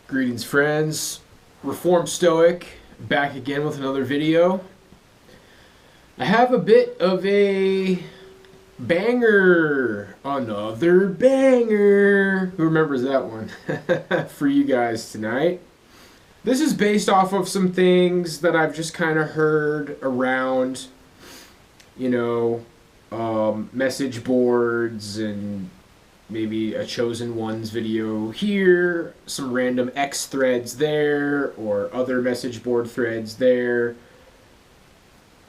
Greetings, friends. Reformed Stoic, back again with another video. I have a bit of a banger, another banger. Who remembers that one? For you guys tonight. This is based off of some things that I've just kind of heard around, message boards and maybe a chosen ones video here, some random X threads there, or other message board threads there.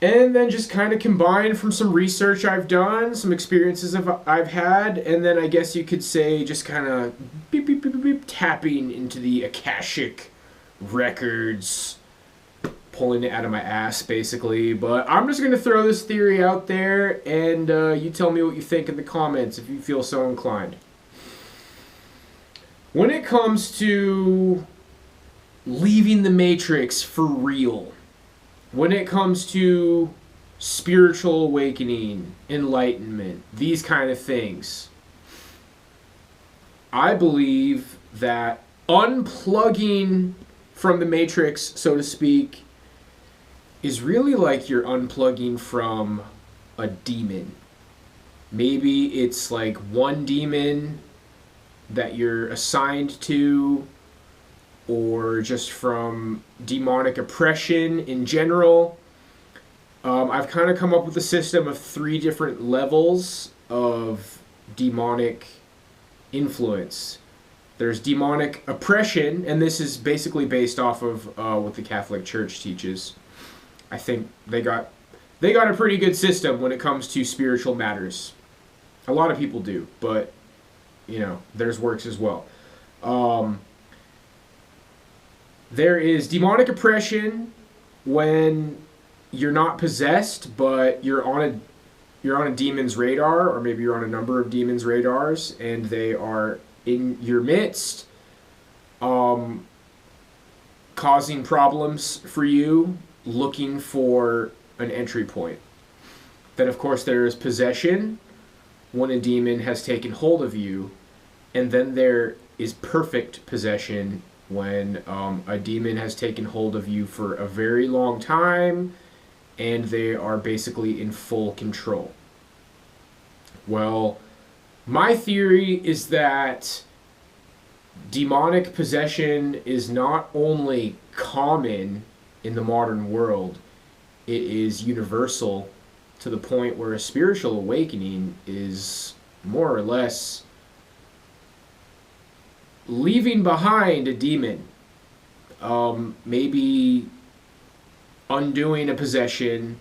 And then just kind of combined from some research I've done, some experiences I've had, and then I guess you could say just kind of beep, beep, beep, beep, beep, tapping into the Akashic records, pulling it out of my ass, basically. But I'm just going to throw this theory out there, and you tell me what you think in the comments if you feel so inclined. When it comes to leaving the Matrix for real, when it comes to spiritual awakening, enlightenment, these kind of things, I believe that unplugging from the Matrix, so to speak, is really like you're unplugging from a demon. Maybe it's like one demon that you're assigned to, or just from demonic oppression in general. I've kind of come up with a system of 3 different levels of demonic influence. There's demonic oppression, and this is basically based off of what the Catholic Church teaches. I think they got a pretty good system when it comes to spiritual matters. A lot of people do, but theirs works as well. There is demonic oppression when you're not possessed, but you're on a demon's radar, or maybe you're on a number of demons' radars, and they are in your midst, causing problems for you, looking for an entry point. Then, of course, there is possession, when a demon has taken hold of you, and then there is perfect possession, when a demon has taken hold of you for a very long time, and they are basically in full control. Well, my theory is that demonic possession is not only common in the modern world, it is universal, to the point where a spiritual awakening is more or less leaving behind a demon. Maybe undoing a possession,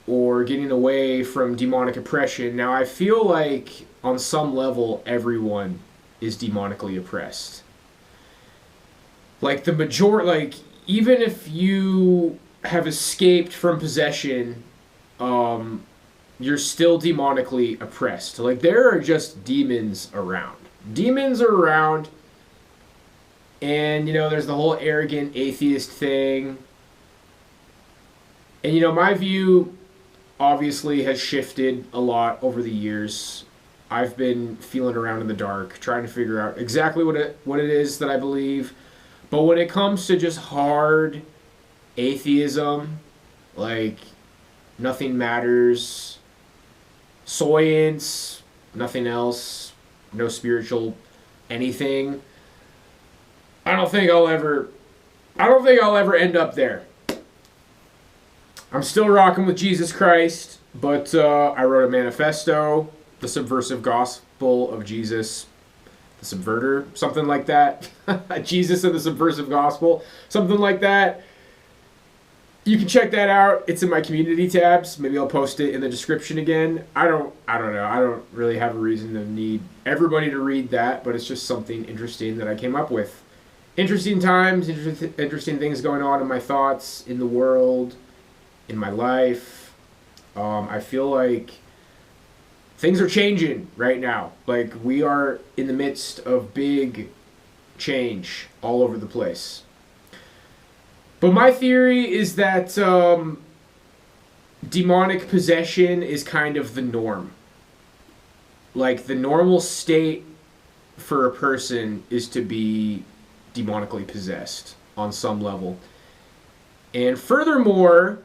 or getting away from demonic oppression. Now, I feel like on some level everyone is demonically oppressed. Like even if you have escaped from possession, you're still demonically oppressed. Like, there are just demons around. Demons are around, and there's the whole arrogant atheist thing. And my view obviously has shifted a lot over the years. I've been feeling around in the dark, trying to figure out exactly what it is that I believe. But when it comes to just hard atheism, like nothing matters, science, nothing else, no spiritual anything, I don't think I'll ever end up there. I'm still rocking with Jesus Christ, but I wrote a manifesto, The Subversive Gospel of Jesus, the Subverter, something like that. Jesus and the Subversive Gospel, something like that. You can check that out. It's in my community tabs. Maybe I'll post it in the description again. I don't know. I don't really have a reason to need everybody to read that, but it's just something interesting that I came up with. Interesting times, interesting things going on in my thoughts, in the world, in my life. I feel like things are changing right now. Like, we are in the midst of big change all over the place. But my theory is that demonic possession is kind of the norm. Like, the normal state for a person is to be demonically possessed on some level. And furthermore,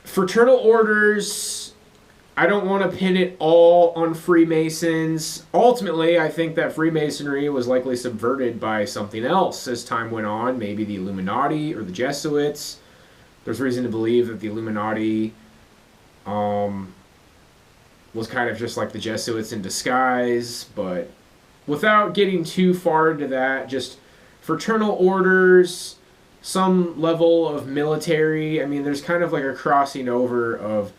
fraternal orders, I don't want to pin it all on Freemasons. Ultimately, I think that Freemasonry was likely subverted by something else as time went on, maybe the Illuminati or the Jesuits. There's reason to believe that the Illuminati was kind of just like the Jesuits in disguise, but without getting too far into that, just fraternal orders, some level of military. I mean, there's kind of like a crossing over of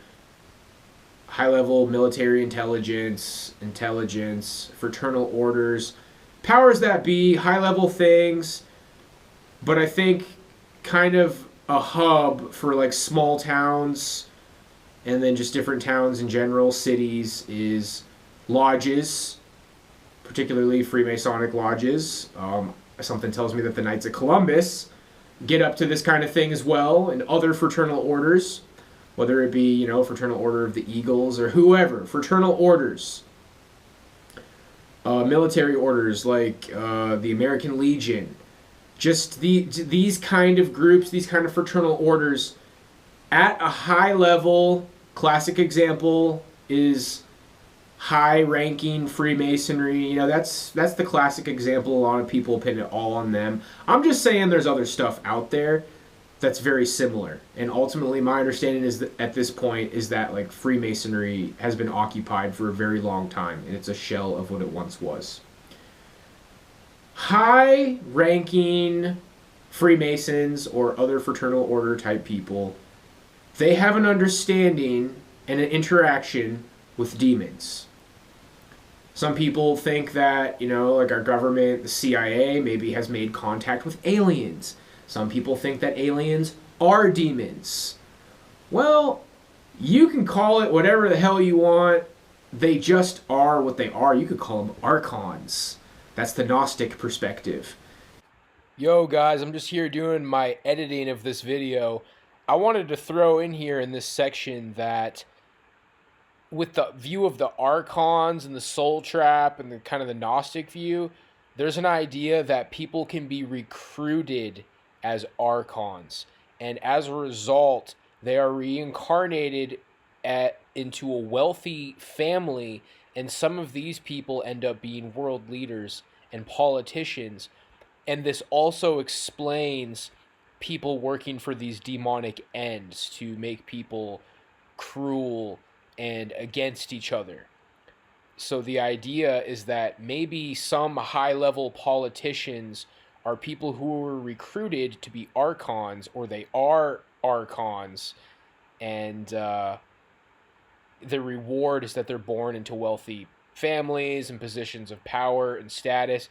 high-level military intelligence, fraternal orders, powers that be, high-level things, but I think kind of a hub for like small towns and then just different towns in general, cities, is lodges, particularly Freemasonic lodges. Something tells me that the Knights of Columbus get up to this kind of thing as well, and other fraternal orders, whether it be, you know, Fraternal Order of the Eagles or whoever, fraternal orders. Military orders like the American Legion. Just these kind of groups, these kind of fraternal orders at a high level. Classic example is high-ranking Freemasonry. You know, that's the classic example. A lot of people pin it all on them. I'm just saying there's other stuff out there that's very similar. And ultimately, my understanding is that at this point is that like Freemasonry has been occupied for a very long time, and it's a shell of what it once was. High-ranking Freemasons or other fraternal order type people, they have an understanding and an interaction with demons. Some people think that, you know, like our government, the CIA, maybe has made contact with aliens. Some people think that aliens are demons. Well, you can call it whatever the hell you want. They just are what they are. You could call them archons. That's the Gnostic perspective. Yo guys, I'm just here doing my editing of this video. I wanted to throw in here in this section that with the view of the archons and the soul trap and the kind of the Gnostic view, there's an idea that people can be recruited as archons, and as a result, they are reincarnated into a wealthy family, and some of these people end up being world leaders and politicians. And this also explains people working for these demonic ends to make people cruel and against each other. So the idea is that maybe some high-level politicians are people who were recruited to be archons, or they are archons, and the reward is that they're born into wealthy families and positions of power and status.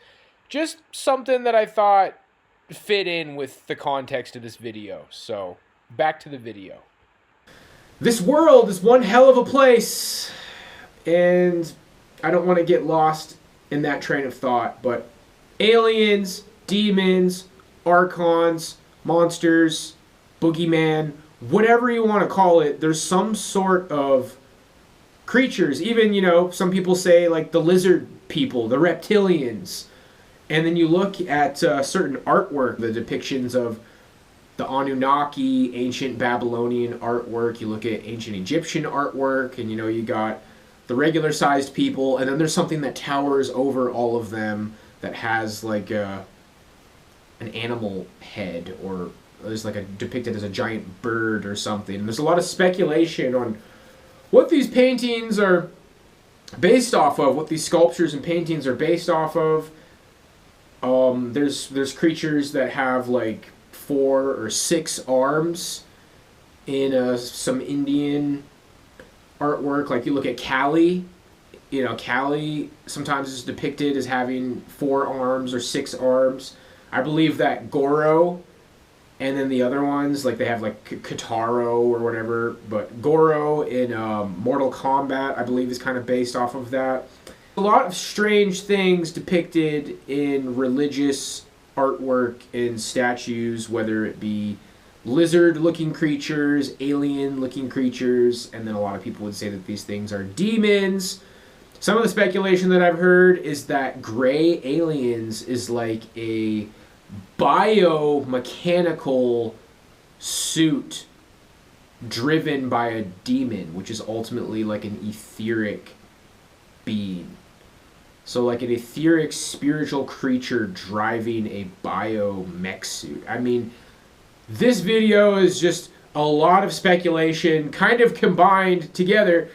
Just something that I thought fit in with the context of this video. So, back to the video. This world is one hell of a place, and I don't want to get lost in that train of thought, but aliens, demons, archons, monsters, boogeyman, whatever you want to call it, there's some sort of creatures. Even, you know, some people say like the lizard people, the reptilians. And then you look at certain artwork, the depictions of the Anunnaki, ancient Babylonian artwork. You look at ancient Egyptian artwork, and, you know, you got the regular-sized people, and then there's something that towers over all of them that has like an animal head, or is like depicted as a giant bird or something. And there's a lot of speculation on what these paintings are based off of, what these sculptures and paintings are based off of. There's creatures that have like 4 or 6 arms in some Indian artwork. Like you look at Kali, you know, Kali sometimes is depicted as having 4 arms or 6 arms. I believe that Goro, and then the other ones, like they have like Kataro or whatever, but Goro in Mortal Kombat, I believe, is kind of based off of that. A lot of strange things depicted in religious artwork and statues, whether it be lizard-looking creatures, alien-looking creatures, and then a lot of people would say that these things are demons. Some of the speculation that I've heard is that gray aliens is like a biomechanical suit driven by a demon, which is ultimately like an etheric being. So like an etheric spiritual creature driving a biomech suit. I mean, this video is just a lot of speculation kind of combined together,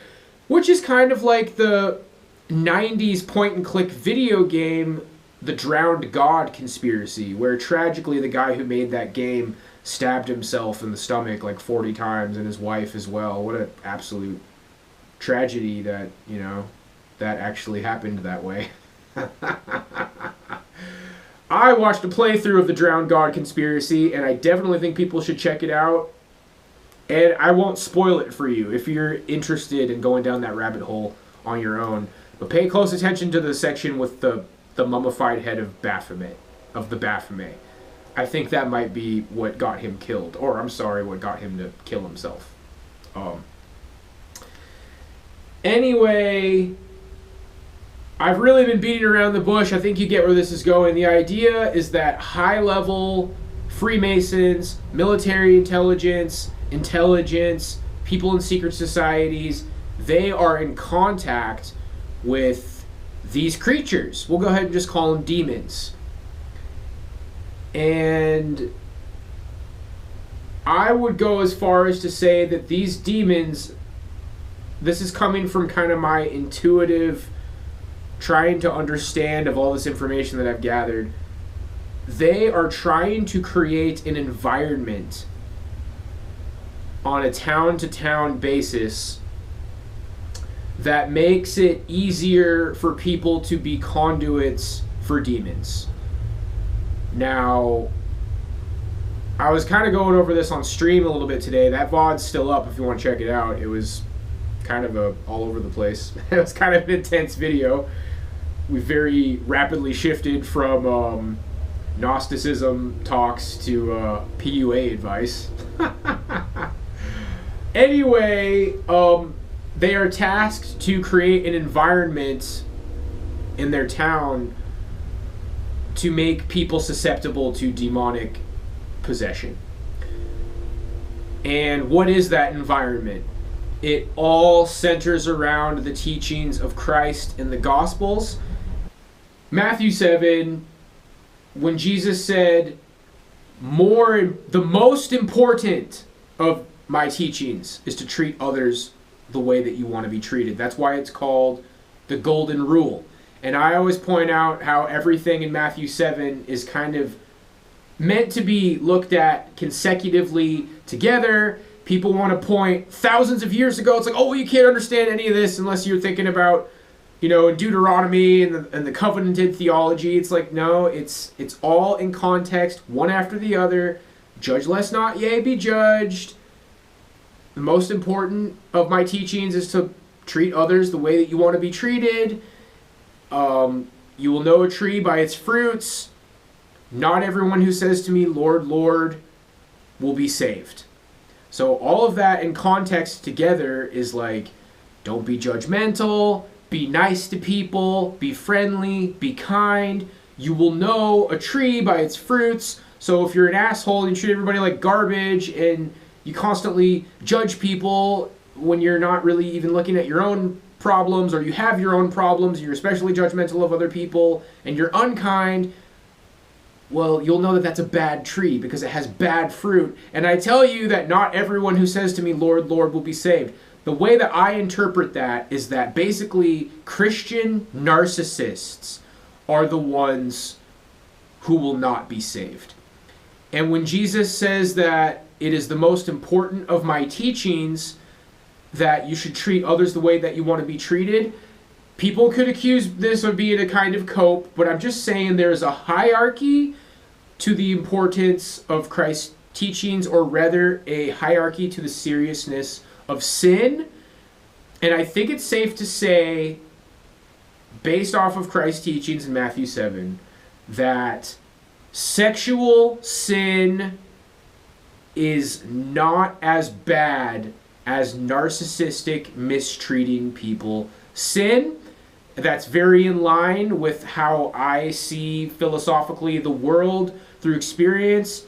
which is kind of like the 90s point and click video game, The Drowned God Conspiracy, where tragically the guy who made that game stabbed himself in the stomach like 40 times and his wife as well. What an absolute tragedy that, you know, that actually happened that way. I watched a playthrough of The Drowned God Conspiracy, and I definitely think people should check it out. And I won't spoil it for you if you're interested in going down that rabbit hole on your own. But pay close attention to the section with the mummified head of Baphomet, of the Baphomet. I think that might be what got him killed. Or, I'm sorry, what got him to kill himself. Anyway, I've really been beating around the bush. I think you get where this is going. The idea is that high-level Freemasons, military intelligence, people in secret societies, they are in contact with these creatures. We'll go ahead and just call them demons. And I would go as far as to say that these demons, this is coming from kind of my intuitive trying to understand of all this information that I've gathered. They are trying to create an environment on a town-to-town basis that makes it easier for people to be conduits for demons. Now, I was kind of going over this on stream a little bit today. That VOD's still up if you want to check it out. It was kind of all over the place. It was kind of an intense video. We very rapidly shifted from Gnosticism talks to PUA advice. Anyway, they are tasked to create an environment in their town to make people susceptible to demonic possession. And what is that environment? It all centers around the teachings of Christ in the Gospels. Matthew 7, when Jesus said, the most important of my teachings is to treat others the way that you want to be treated. That's why it's called the Golden Rule. And I always point out how everything in Matthew 7 is kind of meant to be looked at consecutively together. People want to point thousands of years ago. It's like, oh, well, you can't understand any of this unless you're thinking about, in Deuteronomy and the covenanted theology. It's like, no, it's all in context, one after the other. Judge lest not, yea, be judged. The most important of my teachings is to treat others the way that you want to be treated. You will know a tree by its fruits. Not everyone who says to me, Lord, Lord, will be saved. So all of that in context together is like, don't be judgmental, be nice to people, be friendly, be kind. You will know a tree by its fruits. So if you're an asshole and you treat everybody like garbage and you constantly judge people when you're not really even looking at your own problems, or you have your own problems, you're especially judgmental of other people, and you're unkind, well, you'll know that that's a bad tree because it has bad fruit. And I tell you that not everyone who says to me, Lord, Lord, will be saved. The way that I interpret that is that basically Christian narcissists are the ones who will not be saved. And when Jesus says that it is the most important of my teachings that you should treat others the way that you want to be treated, people could accuse this of being a kind of cope, but I'm just saying there's a hierarchy to the importance of Christ's teachings, or rather a hierarchy to the seriousness of sin. And I think it's safe to say, based off of Christ's teachings in Matthew 7, that sexual sin is not as bad as narcissistic mistreating people. Sin That's very in line with how I see philosophically the world through experience.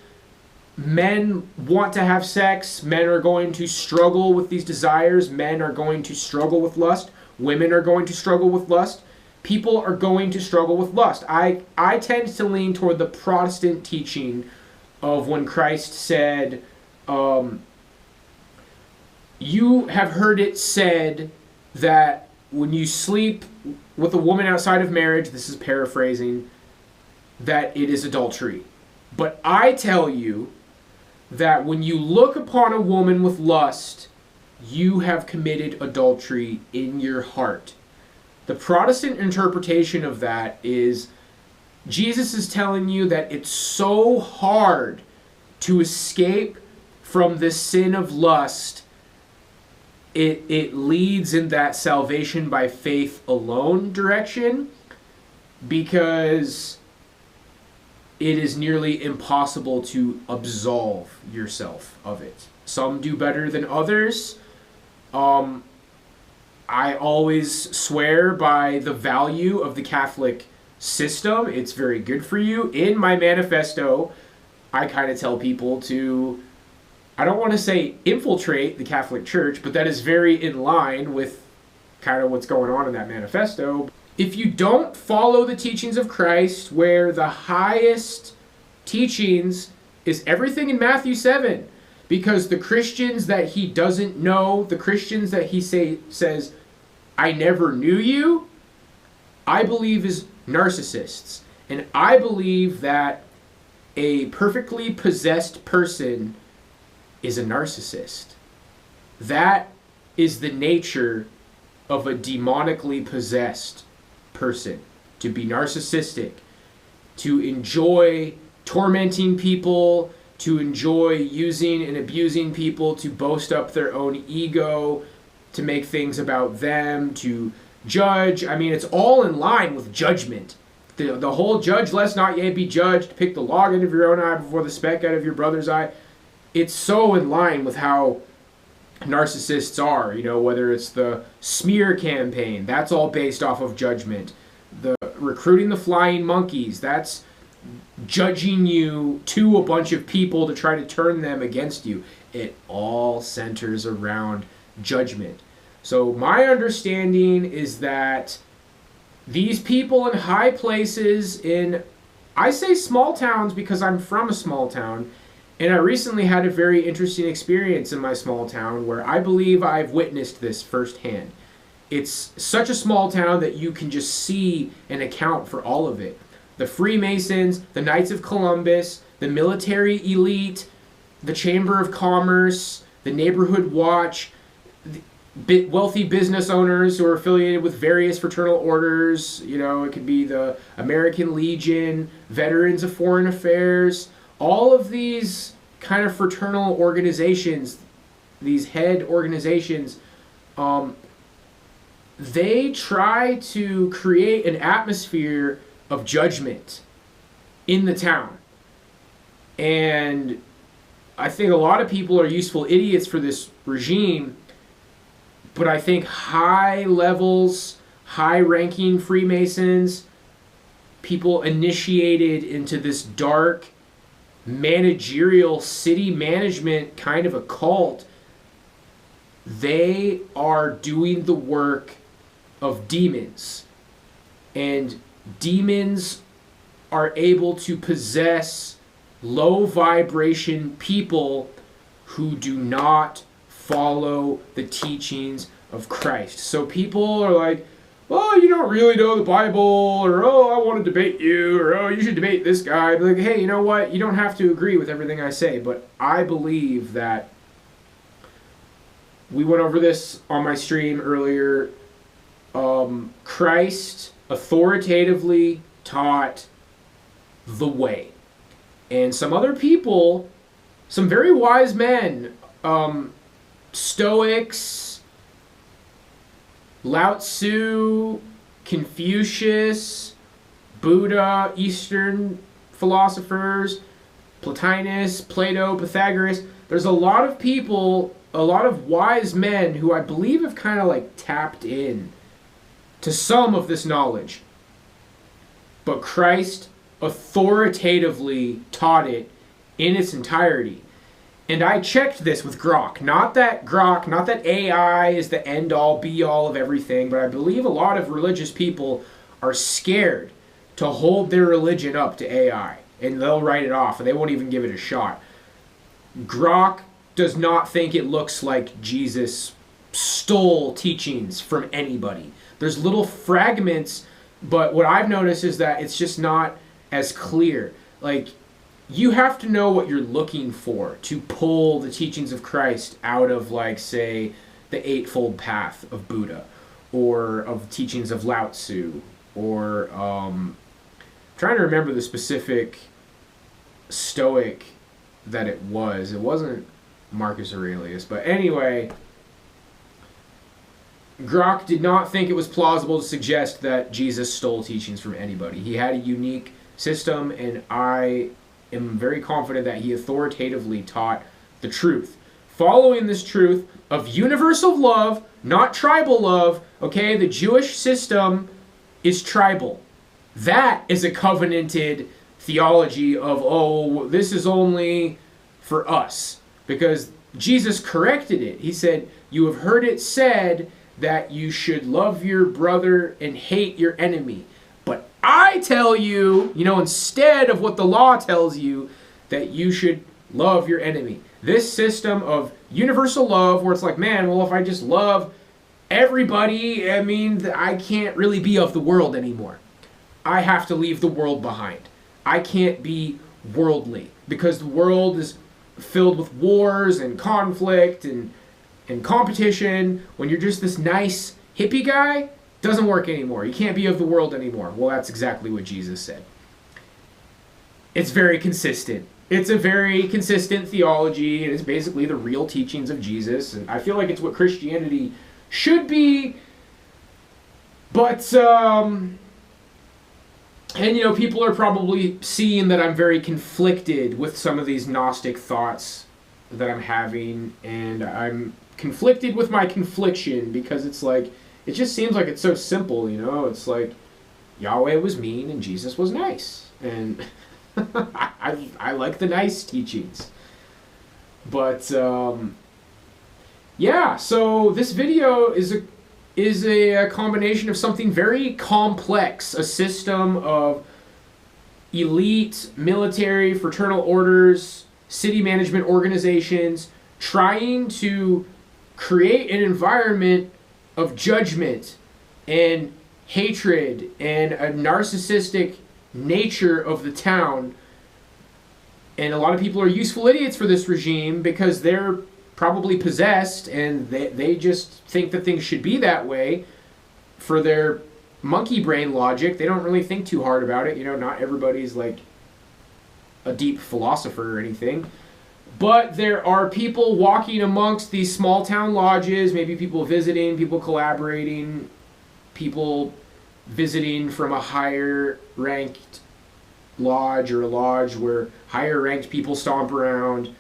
Men want to have sex. Men are going to struggle with these desires. Men are going to struggle with lust. Women are going to struggle with lust. People are going to struggle with lust. I tend to lean toward the Protestant teaching of when Christ said, you have heard it said that when you sleep with a woman outside of marriage, this is paraphrasing, that it is adultery. But I tell you that when you look upon a woman with lust, you have committed adultery in your heart. The Protestant interpretation of that is Jesus is telling you that it's so hard to escape from this sin of lust. It leads in that salvation by faith alone direction, because it is nearly impossible to absolve yourself of it. Some do better than others. I always swear by the value of the Catholic system. It's very good for you. In my manifesto, I kind of tell people to, I don't want to say infiltrate the Catholic Church, but that is very in line with kind of what's going on in that manifesto. If you don't follow the teachings of Christ, where the highest teachings is everything in Matthew 7, because the Christians that he doesn't know, the Christians that he says, I never knew you, I believe is narcissists. And I believe that a perfectly possessed person is a narcissist. That is the nature of a demonically possessed person. To be narcissistic, to enjoy tormenting people, to enjoy using and abusing people, to boast up their own ego, to make things about them, to judge. I mean, it's all in line with judgment. The whole judge lest not yet be judged, pick the log out of your own eye before the speck out of your brother's eye. It's so in line with how narcissists are, you know, whether it's the smear campaign, that's all based off of judgment. The recruiting the flying monkeys, that's judging you to a bunch of people to try to turn them against you. It all centers around judgment. So my understanding is that these people in high places in, I say small towns because I'm from a small town, and I recently had a very interesting experience in my small town where I believe I've witnessed this firsthand. It's such a small town that you can just see and account for all of it. The Freemasons, the Knights of Columbus, the military elite, the Chamber of Commerce, the Neighborhood Watch, wealthy business owners who are affiliated with various fraternal orders. You know, it could be the American Legion, Veterans of Foreign Affairs. All of these kind of fraternal organizations, these head organizations, they try to create an atmosphere of judgment in the town. And I think a lot of people are useful idiots for this regime, but I think high levels, high-ranking Freemasons, people initiated into this dark managerial city management kind of a cult, they are doing the work of demons. And demons are able to possess low vibration people who do not follow the teachings of Christ. So people are like, oh, you don't really know the Bible, or oh, I want to debate you, or oh, you should debate this guy. But like, hey, you know what? You don't have to agree with everything I say, but I believe that we went over this on my stream earlier. Christ authoritatively taught the way. And some other people, some very wise men, Stoics, Lao Tzu, Confucius, Buddha, Eastern philosophers, Plotinus, Plato, Pythagoras. There's a lot of people, a lot of wise men who I believe have kind of like tapped in to some of this knowledge. But Christ authoritatively taught it in its entirety. And I checked this with Grok. Not that AI is the end-all, be-all of everything, but I believe a lot of religious people are scared to hold their religion up to AI. And they'll write it off, and they won't even give it a shot. Grok does not think it looks like Jesus stole teachings from anybody. There's little fragments, but what I've noticed is that it's just not as clear. Like, you have to know what you're looking for to pull the teachings of Christ out of, like, say, the Eightfold Path of Buddha, or of teachings of Lao Tzu, or trying to remember the specific Stoic that it was. It wasn't Marcus Aurelius, but anyway, Grok did not think it was plausible to suggest that Jesus stole teachings from anybody. He had a unique system, and I am very confident that he authoritatively taught the truth. Following this truth of universal love, not tribal love, okay? The Jewish system is tribal. That is a covenanted theology of, oh, this is only for us. Because Jesus corrected it. He said, you have heard it said that you should love your brother and hate your enemy. But I tell you, instead of what the law tells you, that you should love your enemy. This system of universal love, where it's like, man, well, if I just love everybody, I mean, I can't really be of the world anymore. I have to leave the world behind. I can't be worldly, because the world is filled with wars and conflict and competition. When you're just this nice hippie guy, doesn't work anymore. You can't be of the world anymore. Well, that's exactly what Jesus said. It's very consistent. It's a very consistent theology. It is basically the real teachings of Jesus, and I feel like it's what Christianity should be. But and people are probably seeing that I'm very conflicted with some of these Gnostic thoughts that I'm having, and I'm conflicted with my confliction, because it's like, it just seems like it's so simple, It's like Yahweh was mean and Jesus was nice, and I like the nice teachings. But yeah, so this video is a combination of something very complex, a system of elite military fraternal orders, city management organizations, trying to create an environment of judgment and hatred and a narcissistic nature of the town. And a lot of people are useful idiots for this regime, because they're probably possessed, and they just think that things should be that way for their monkey brain logic. They don't really think too hard about it. Not everybody's like a deep philosopher or anything. But there are people walking amongst these small town lodges, maybe people visiting, people collaborating, people visiting from a higher ranked lodge, or a lodge where higher ranked people stomp around,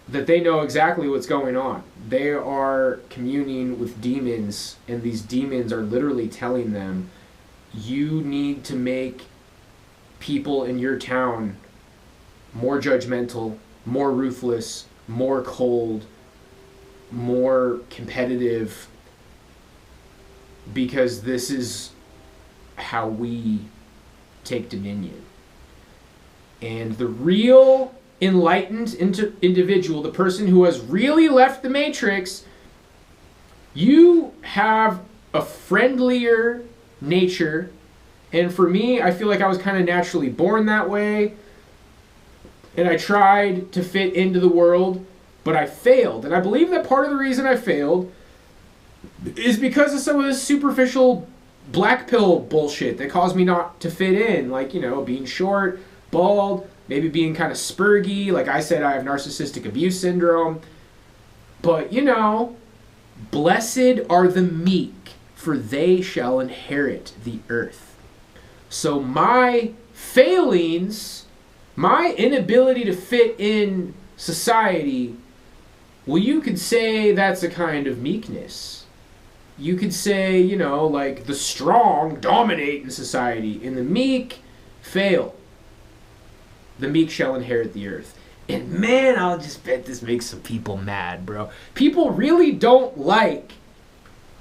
that they know exactly what's going on. They are communing with demons, and these demons are literally telling them, you need to make people in your town more judgmental, more ruthless, more cold, more competitive, because this is how we take dominion. And the real enlightened individual, the person who has really left the matrix, you have a friendlier nature. And for me, I feel like I was kind of naturally born that way, and I tried to fit into the world, but I failed. And I believe that part of the reason I failed is because of some of this superficial black pill bullshit that caused me not to fit in, like, being short, bald, maybe being kind of spurgy. Like I said, I have narcissistic abuse syndrome. But, blessed are the meek, for they shall inherit the earth. So my failings, my inability to fit in society, well, you could say that's a kind of meekness. you could say, like the strong dominate in society and the meek fail. The meek shall inherit the earth. And man, I'll just bet this makes some people mad, bro. People really don't like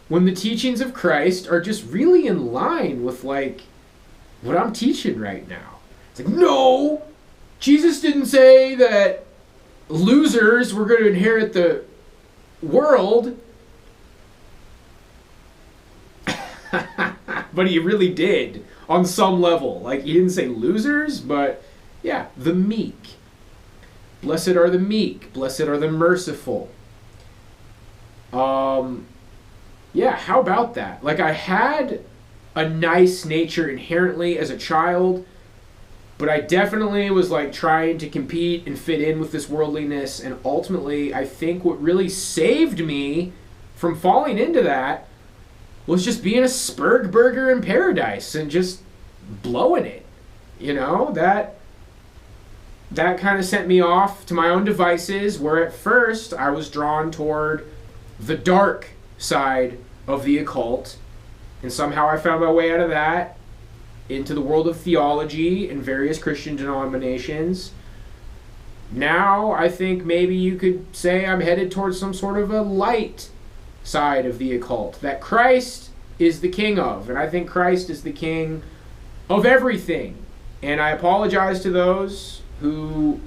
when the teachings of Christ are just really in line with like what I'm teaching right now. It's like, no, Jesus didn't say that losers were going to inherit the world. But he really did on some level. Like, he didn't say losers, but yeah, the meek. Blessed are the meek. Blessed are the merciful. Yeah, how about that? Like, I had a nice nature inherently as a child, but I definitely was like trying to compete and fit in with this worldliness, and ultimately I think what really saved me from falling into that was just being a Spurg burger in paradise and just blowing it. That kind of sent me off to my own devices, where at first I was drawn toward the dark side of the occult, and somehow I found my way out of that into the world of theology and various Christian denominations. Now I think maybe you could say I'm headed towards some sort of a light side of the occult that Christ is the king of, and I think Christ is the king of everything. And I apologize to those who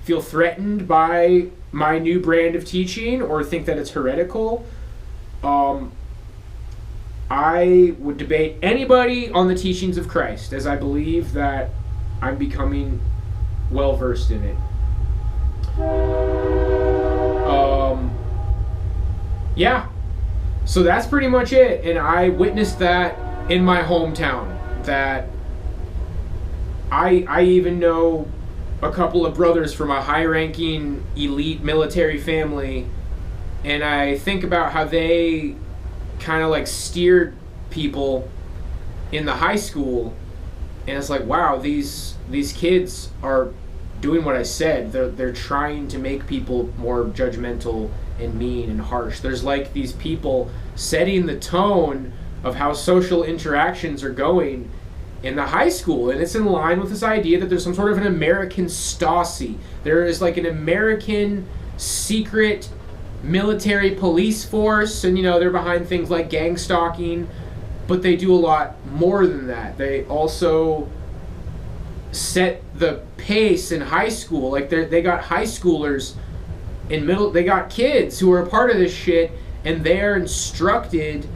feel threatened by my new brand of teaching or think that it's heretical. I would debate anybody on the teachings of Christ, as I believe that I'm becoming well versed in it. Yeah, so that's pretty much it. And I witnessed that in my hometown. That I even know a couple of brothers from a high-ranking elite military family, and I think about how they kind of like steered people in the high school, and it's like, wow, these kids are doing what I said. They're trying to make people more judgmental and mean and harsh. There's like these people setting the tone of how social interactions are going in the high school, and it's in line with this idea that there's some sort of an American Stasi. There is like an American secret military police force, and they're behind things like gang stalking, but they do a lot more than that. They also set the pace in high school. Like they got high schoolers in they got kids who are a part of this shit, and they're instructed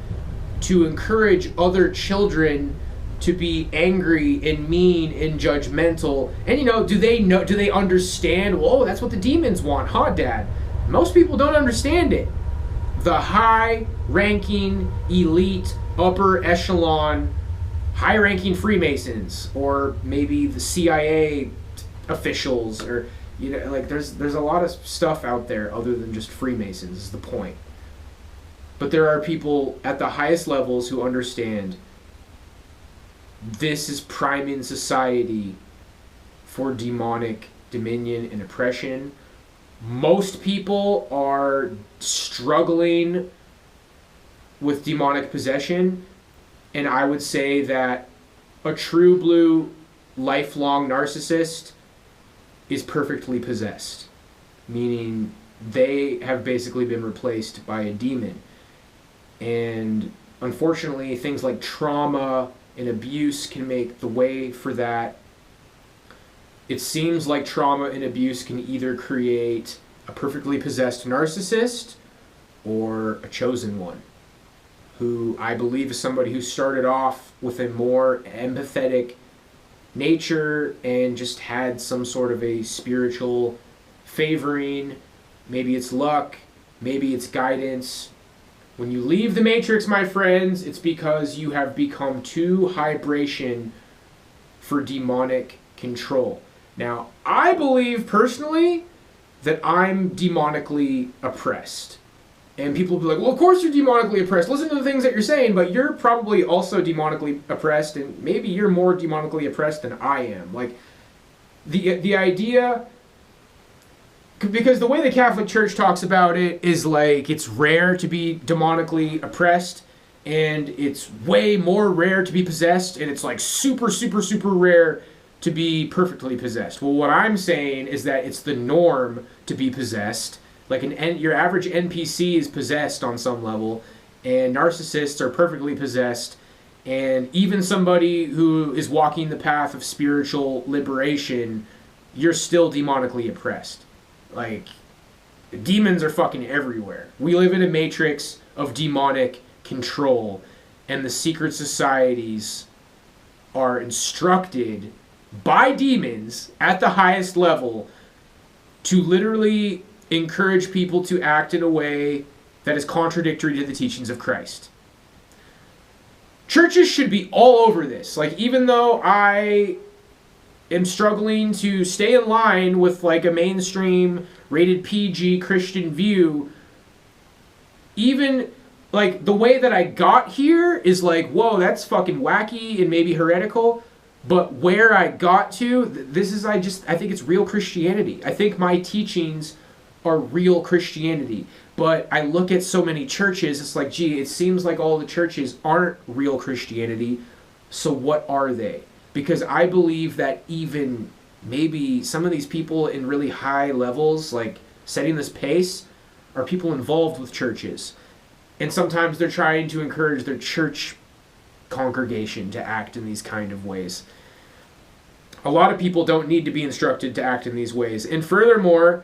to encourage other children to be angry and mean and judgmental. And do they understand? Whoa, that's what the demons want, huh, Dad? Most people don't understand it. The high-ranking, elite, upper echelon, high-ranking Freemasons, or maybe the CIA officials, or there's a lot of stuff out there other than just Freemasons, is the point. But there are people at the highest levels who understand this is priming society for demonic dominion and oppression. Most people are struggling with demonic possession, and I would say that a true blue lifelong narcissist is perfectly possessed, meaning they have basically been replaced by a demon. And unfortunately, things like trauma and abuse can make the way for that. It seems like trauma and abuse can either create a perfectly possessed narcissist or a chosen one, who I believe is somebody who started off with a more empathetic nature and just had some sort of a spiritual favoring. Maybe it's luck, maybe it's guidance. When you leave the Matrix, my friends, it's because you have become too hybration for demonic control. Now, I believe personally that I'm demonically oppressed. And people will be like, well, of course you're demonically oppressed. Listen to the things that you're saying, but you're probably also demonically oppressed, and maybe you're more demonically oppressed than I am. Like, the idea because the way the Catholic Church talks about it is like it's rare to be demonically oppressed, and it's way more rare to be possessed, and it's like super, super, super rare to be perfectly possessed. Well, what I'm saying is that it's the norm to be possessed. Like your average NPC is possessed on some level, and narcissists are perfectly possessed, and even somebody who is walking the path of spiritual liberation, you're still demonically oppressed. Like, demons are fucking everywhere. We live in a matrix of demonic control, and the secret societies are instructed by demons at the highest level to literally encourage people to act in a way that is contradictory to the teachings of Christ. Churches should be all over this. Like, even though I am struggling to stay in line with like a mainstream rated PG Christian view, even like the way that I got here is like, whoa, that's fucking wacky and maybe heretical. But where I got to, I think it's real Christianity. I think my teachings are real Christianity. But I look at so many churches, it's like, gee, it seems like all the churches aren't real Christianity. So what are they? Because I believe that even maybe some of these people in really high levels, like setting this pace, are people involved with churches. And sometimes they're trying to encourage their church congregation to act in these kind of ways. A lot of people don't need to be instructed to act in these ways. And furthermore,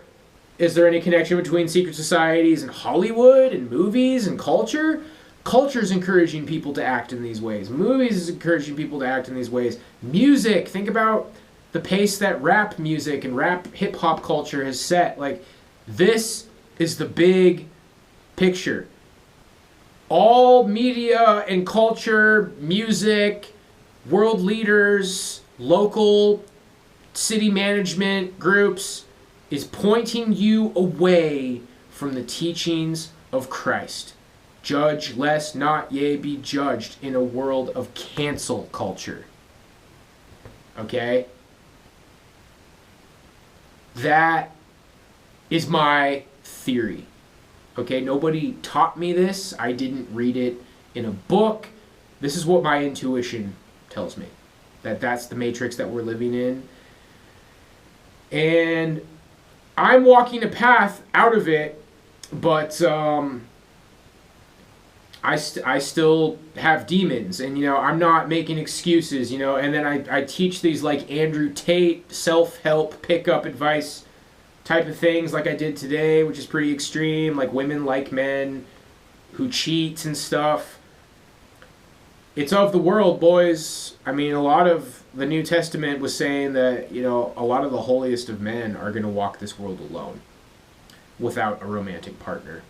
is there any connection between secret societies and Hollywood and movies and culture? Culture's encouraging people to act in these ways. Movies is encouraging people to act in these ways. Music, think about the pace that rap music and rap hip-hop culture has set. Like, this is the big picture. All media and culture, music, world leaders, local city management groups is pointing you away from the teachings of Christ. Judge lest not ye be judged in a world of cancel culture. Okay? That is my theory. Okay, nobody taught me this. I didn't read it in a book. This is what my intuition tells me. That's the matrix that we're living in. And I'm walking a path out of it, but I still have demons. And, I'm not making excuses, And then I teach these, like, Andrew Tate self-help pickup advice type of things like I did today, which is pretty extreme, like women like men who cheat and stuff. It's of the world, boys. I mean, a lot of the New Testament was saying that, a lot of the holiest of men are going to walk this world alone without a romantic partner.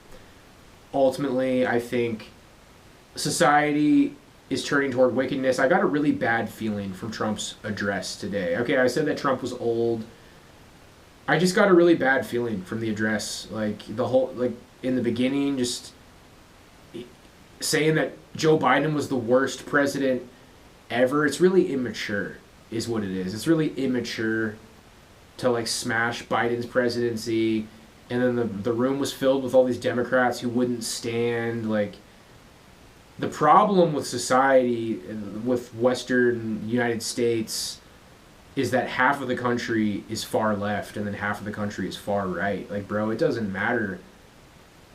Ultimately, I think society is turning toward wickedness. I got a really bad feeling from Trump's address today. Okay, I said that Trump was old. I just got a really bad feeling from the address. Like, in the beginning, just saying that Joe Biden was the worst president ever. It's really immature, is what it is. It's really immature to, like, smash Biden's presidency. And then the room was filled with all these Democrats who wouldn't stand. Like, the problem with society, with Western United States, is that half of the country is far left and then half of the country is far right. Like, bro, it doesn't matter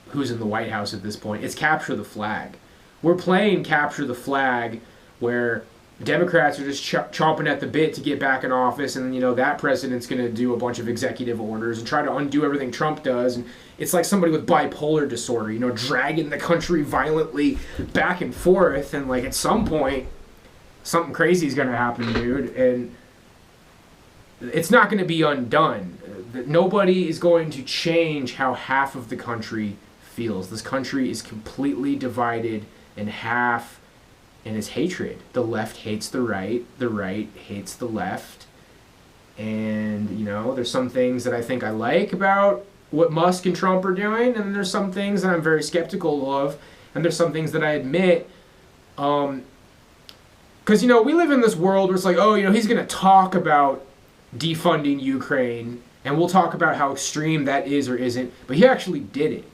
who's in the White House at this point. It's capture the flag. We're playing capture the flag where Democrats are just chomping at the bit to get back in office, and that president's going to do a bunch of executive orders and try to undo everything Trump does. And it's like somebody with bipolar disorder, dragging the country violently back and forth. And, like, at some point, something crazy is going to happen, dude. And it's not going to be undone. Nobody is going to change how half of the country feels. This country is completely divided in half, and it's hatred. The left hates the right hates the left. And, there's some things that I think I like about what Musk and Trump are doing, and there's some things that I'm very skeptical of, and there's some things that I admit. Because, we live in this world where it's like, he's going to talk about defunding Ukraine, And we'll talk about how extreme that is or isn't, but he actually did it.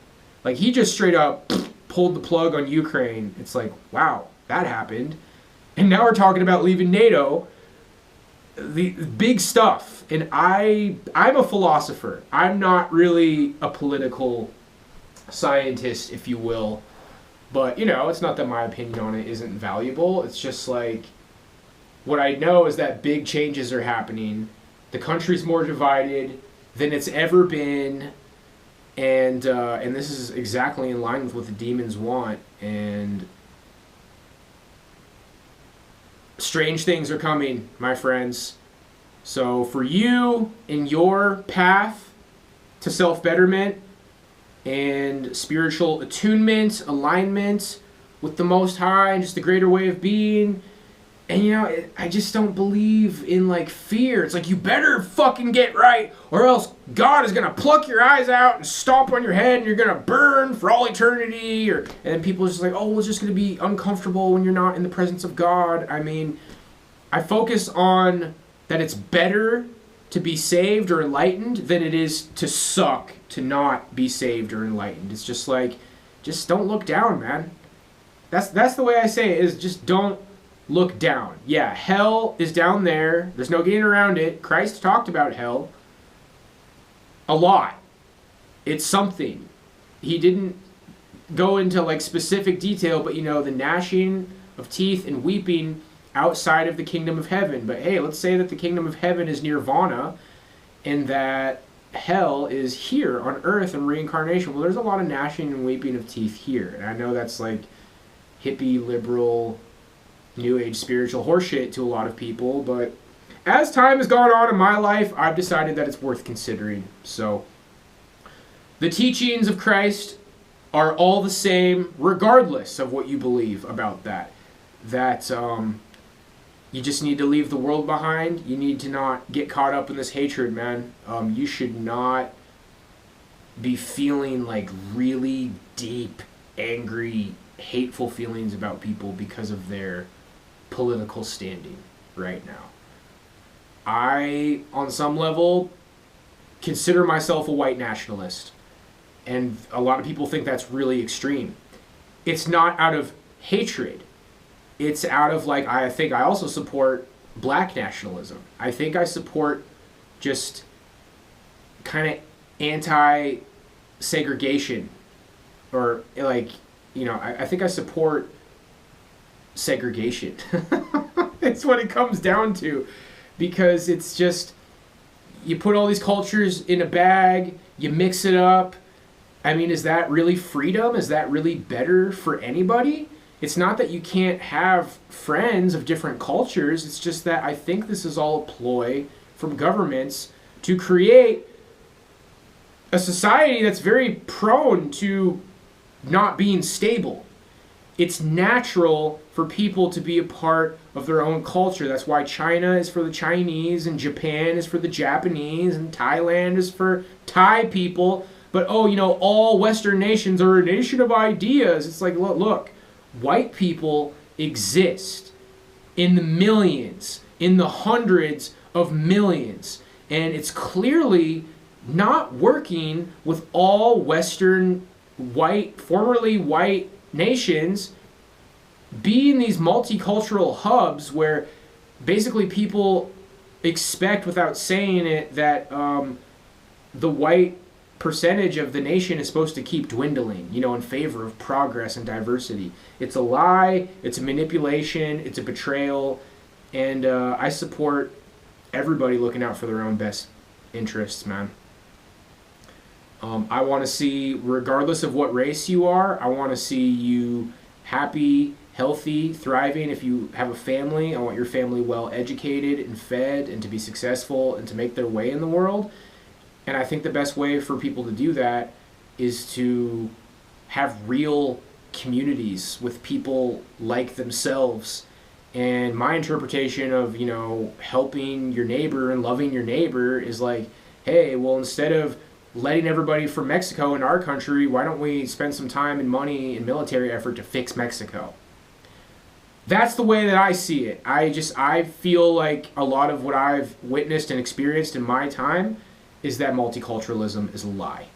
Like, he just straight up pulled the plug on Ukraine. It's like, wow, that happened. And now we're talking about leaving NATO. The big stuff. And I'm a philosopher. I'm not really a political scientist, if you will. But, you know, it's not that my opinion on it isn't valuable. It's just like, what I know is that big changes are happening. The country's more divided than it's ever been. And this is exactly in line with what the demons want. And strange things are coming, my friends. So for you in your path to self-betterment and spiritual attunement, alignment with the Most High, and just a greater way of being. And, you know, I just don't believe in, like, fear. It's like, you better fucking get right, or else God is going to pluck your eyes out and stomp on your head, and you're going to burn for all eternity. And then people are just like, oh, well, it's just going to be uncomfortable when you're not in the presence of God. I mean, I focus on that it's better to be saved or enlightened than it is to suck to not be saved or enlightened. It's just like, just don't look down, man. That's the way I say it, is just don't look down. Yeah, hell is down there. There's no getting around it. Christ talked about hell a lot. It's something. He didn't go into like specific detail, but you know, the gnashing of teeth and weeping outside of the kingdom of heaven. But hey, let's say that the kingdom of heaven is nirvana and that hell is here on earth and reincarnation. Well, there's a lot of gnashing and weeping of teeth here. And I know that's like hippie, liberal, new age spiritual horseshit to a lot of people, but as time has gone on in my life, I've decided that it's worth considering. So the teachings of Christ are all the same regardless of what you believe about that. That you just need to leave the world behind. You need to not get caught up in this hatred, man. You should not be feeling like really deep, angry, hateful feelings about people because of their political standing right now. I, on some level, consider myself a white nationalist. And a lot of people think that's really extreme. It's not out of hatred. It's out of, like, I think I also support black nationalism. I think I support just kind of anti-segregation. Or, like, you know, I think I support segregation. It's what it comes down to, because it's just, you put all these cultures in a bag, you mix it up. I mean, is that really freedom? Is that really better for anybody? It's not that you can't have friends of different cultures. It's just that I think this is all a ploy from governments to create a society that's very prone to not being stable. It's natural for people to be a part of their own culture. That's why China is for the Chinese, and Japan is for the Japanese, and Thailand is for Thai people. But, oh, you know, all Western nations are a nation of ideas. It's like, look, white people exist in the millions, in the hundreds of millions. And it's clearly not working with all Western white, formerly white nations being these multicultural hubs where basically people expect, without saying it, that the white percentage of the nation is supposed to keep dwindling, you know, in favor of progress and diversity. It's a lie, it's a manipulation, it's a betrayal, and I support everybody looking out for their own best interests, man. I want to see, regardless of what race you are, I want to see you happy, healthy, thriving. If you have a family, I want your family well educated and fed and to be successful and to make their way in the world. And I think the best way for people to do that is to have real communities with people like themselves. And my interpretation of, you know, helping your neighbor and loving your neighbor is like, hey, well, instead of letting everybody from Mexico in our country, why don't we spend some time and money and military effort to fix Mexico? That's the way that I see it. I feel like a lot of what I've witnessed and experienced in my time is that multiculturalism is a lie.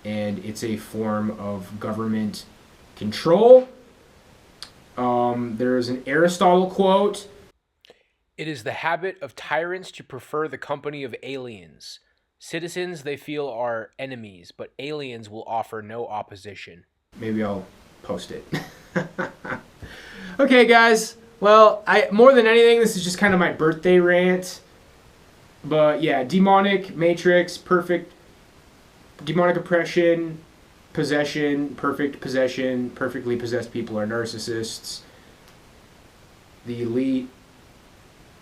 And it's a form of government control. There's an Aristotle quote. It is the habit of tyrants to prefer the company of aliens. Citizens they feel are enemies, but aliens will offer no opposition. Maybe I'll post it. Okay, guys. Well, more than anything, this is just kind of my birthday rant. But yeah, demonic matrix, perfect demonic oppression, possession, perfect possession, perfectly possessed people are narcissists. The elite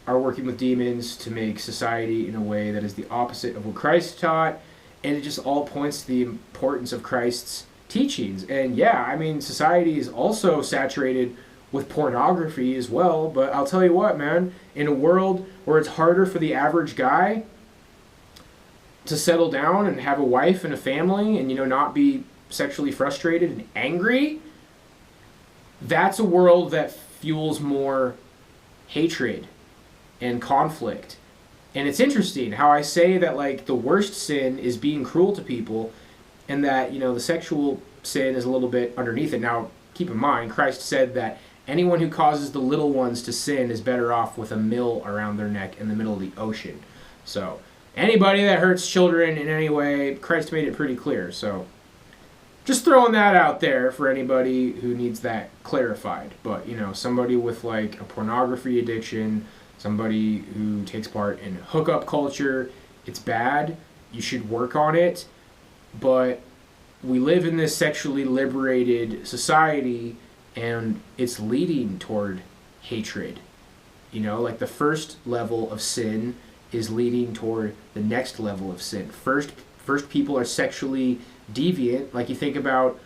are working with demons to make society in a way that is the opposite of what Christ taught, and it just all points to the importance of Christ's teachings. And yeah, I mean, society is also saturated with pornography as well, but I'll tell you what, man, in a world where it's harder for the average guy to settle down and have a wife and a family and, not be sexually frustrated and angry, that's a world that fuels more hatred and conflict. And it's interesting how I say that, like, the worst sin is being cruel to people, and that, the sexual sin is a little bit underneath it. Now, keep in mind, Christ said that anyone who causes the little ones to sin is better off with a mill around their neck in the middle of the ocean. So, anybody that hurts children in any way, Christ made it pretty clear. So, just throwing that out there for anybody who needs that clarified. But, somebody with, like, a pornography addiction, somebody who takes part in hookup culture, it's bad. You should work on it. But we live in this sexually liberated society, and it's leading toward hatred. Like the first level of sin is leading toward the next level of sin. First people are sexually deviant. Like, you think about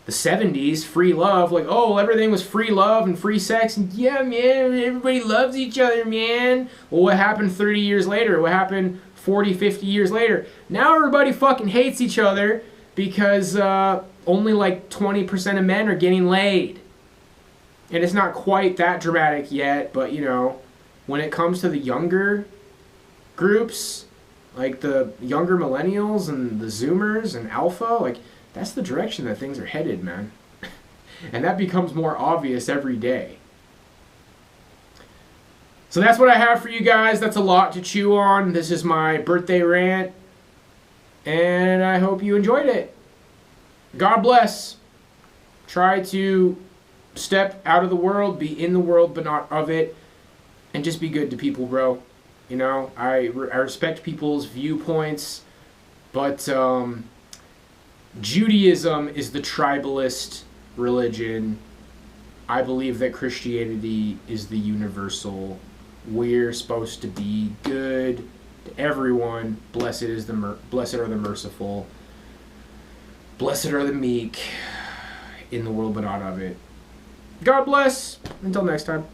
the 70s, free love, like, oh, everything was free love and free sex, and yeah, man, everybody loves each other, man. Well, what happened 30 years later? What happened 40, 50 years later? Now everybody fucking hates each other because only like 20% of men are getting laid. And it's not quite that dramatic yet, but, when it comes to the younger groups, like the younger millennials and the Zoomers and Alpha, like, that's the direction that things are headed, man. And that becomes more obvious every day. So that's what I have for you guys. That's a lot to chew on. This is my birthday rant, and I hope you enjoyed it. God bless. Try to step out of the world, be in the world but not of it, and just be good to people, bro. I respect people's viewpoints, but Judaism is the tribalist religion. I believe that Christianity is the universal. We're supposed to be good to everyone. Blessed are the merciful. Blessed are the meek, in the world but not of it. God bless. Until next time.